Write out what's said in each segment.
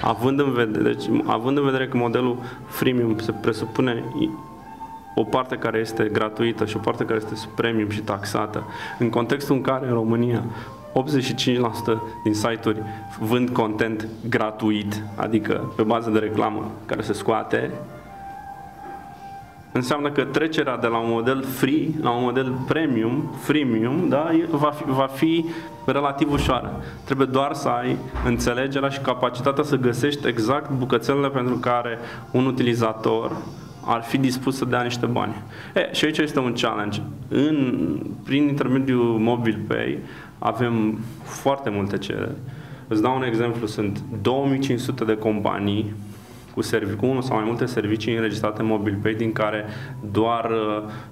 având în vedere că modelul freemium se presupune o parte care este gratuită și o parte care este premium și taxată, în contextul în care în România 85% din site-uri vând content gratuit, adică pe bază de reclamă care se scoate, înseamnă că trecerea de la un model free la un model freemium, da, va fi relativ ușoară. Trebuie doar să ai înțelegerea și capacitatea să găsești exact bucățelele pentru care un utilizator ar fi dispus să dea niște bani. Și aici este un challenge. Prin intermediul MobilePay avem foarte multe cereri. Îți dau un exemplu, sunt 2500 de companii cu unul sau mai multe servicii înregistrate în MobilePay, din care doar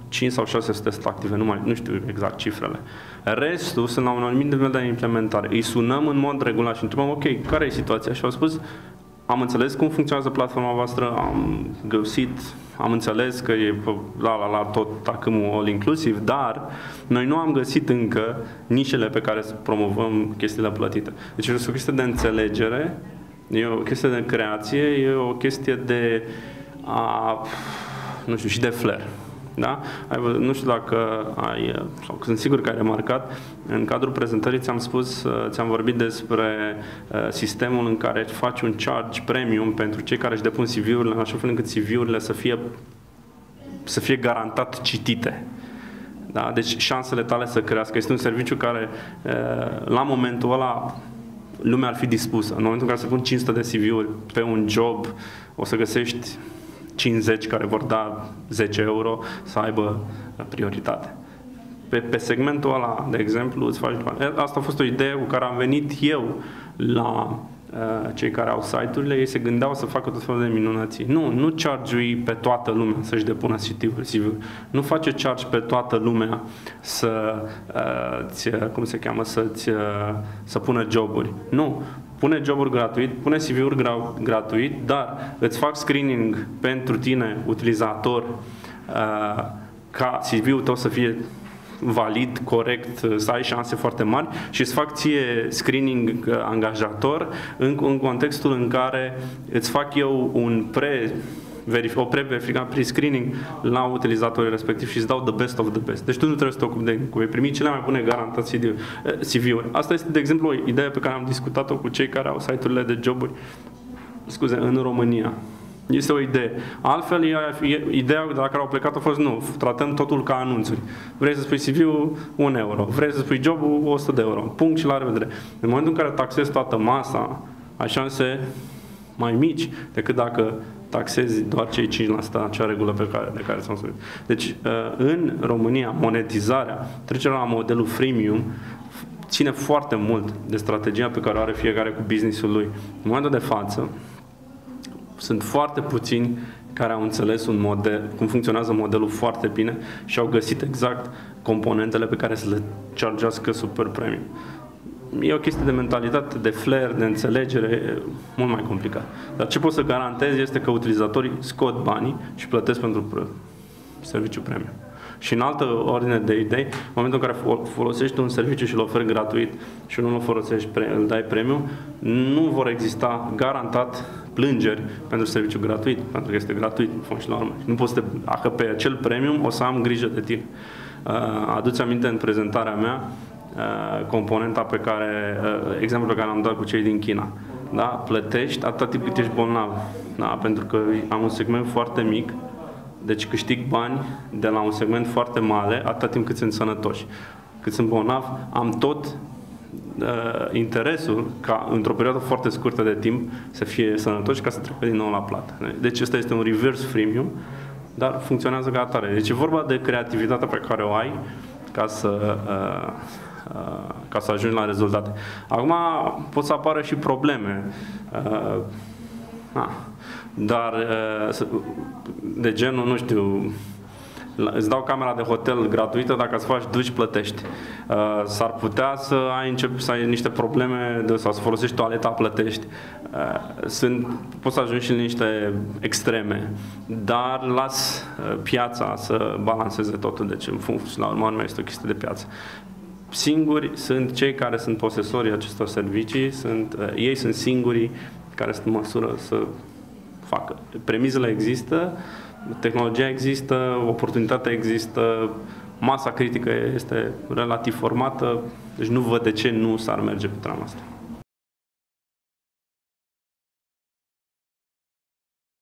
5 sau 600 sunt active, nu știu exact cifrele. Restul sunt la un anumit nivel de implementare. Îi sunăm în mod regulat și întrebăm, ok, care e situația? Și au spus, am înțeles cum funcționează platforma voastră, am găsit, am înțeles că e la tot acâmul all inclusiv, dar noi nu am găsit încă nișele pe care să promovăm chestiile plătite. Deci este o chestie de înțelegere, e o chestie de creație, e o chestie de nu știu, și de flair. Da? Nu știu dacă sau sunt sigur că ai remarcat, în cadrul prezentării ți-am vorbit despre sistemul în care faci un charge premium pentru cei care își depun CV-urile, în așa fel încât CV-urile să fie garantat citite. Da? Deci șansele tale să crească. Este un serviciu care, la momentul ăla, lumea ar fi dispusă. În momentul în care se pun 500 de CV-uri pe un job, o să găsești 50 care vor da 10 euro să aibă prioritate. Pe segmentul ăla, de exemplu, îți faci bani. Asta a fost o idee cu care am venit eu la cei care au site-urile. Ei se gândeau să facă tot felul de minunății. Nu charge-ui pe toată lumea să-și depună CV-uri. Nu face charge pe toată lumea să pună joburi. Nu. Pune joburi gratuit, pune CV-uri gratuit, dar îți fac screening pentru tine, utilizator, ca CV-ul tău să fie valid, corect, să ai șanse foarte mari și îți fac ție screening angajator în contextul în care îți fac eu o pre-verificare, pre-screening la utilizatorii respectiv și îți dau the best of the best. Deci tu nu trebuie să te ocupi de vei primi cele mai bune garantații de CV-uri. Asta este, de exemplu, o idee pe care am discutat-o cu cei care au site-urile de joburi, în România. Este o idee. Altfel, ideea de la care au plecat a fost, nu, tratăm totul ca anunțuri. Vrei să spui CV-ul, 1 euro. Vrei să spui jobul, 100 de euro. Punct și la revedere. În momentul în care taxezi toată masa, ai șanse mai mici decât dacă taxezi doar cei 5%, acea regulă de care s-am spus. Deci, în România, monetizarea, trecerea la modelul freemium, ține foarte mult de strategia pe care o are fiecare cu business-ul lui. În momentul de față, sunt foarte puțini care au înțeles cum funcționează modelul foarte bine și au găsit exact componentele pe care să le chargească super premium. E o chestie de mentalitate, de flair, de înțelegere, mult mai complicat. Dar ce pot să garantez este că utilizatorii scot banii și plătesc pentru serviciu premium. Și în altă ordine de idei, în momentul în care folosești un serviciu și îl oferi gratuit și nu îl folosești, îl dai premium, nu vor exista garantat plângeri pentru serviciu gratuit, pentru că este gratuit, și la urmă. Nu poți dacă pe acel premium o să am grijă de tine. Aduți aminte în prezentarea mea componenta pe care, exemplul pe care l-am dat cu cei din China. Da? Plătești atât timp cât ești bolnav. Da? Pentru că am un segment foarte mic, deci câștig bani de la un segment foarte mare atât timp cât sunt sănătoși. Cât sunt bolnav, am tot interesul ca într-o perioadă foarte scurtă de timp să fie sănătoși ca să treacă din nou la plată. Deci ăsta este un reverse freemium, dar funcționează ca atare. Deci e vorba de creativitatea pe care o ai ca să ajungi la rezultate. Acum pot să apară și probleme. Dar de genul, nu știu, îți dau camera de hotel gratuită, dacă îți faci duci, plătești. S-ar putea să ai niște probleme sau să folosești toaleta, plătești. Poți să ajungi și în niște extreme, dar las piața să balanceze totul, deci în funcție, la urmă este o chestie de piață. Singuri sunt cei care sunt posesorii acestor servicii, ei sunt singurii care sunt în măsură să facă. Premizele există, tehnologia există, oportunitatea există, masa critică este relativ formată, deci nu văd de ce nu s-ar merge pe trama asta.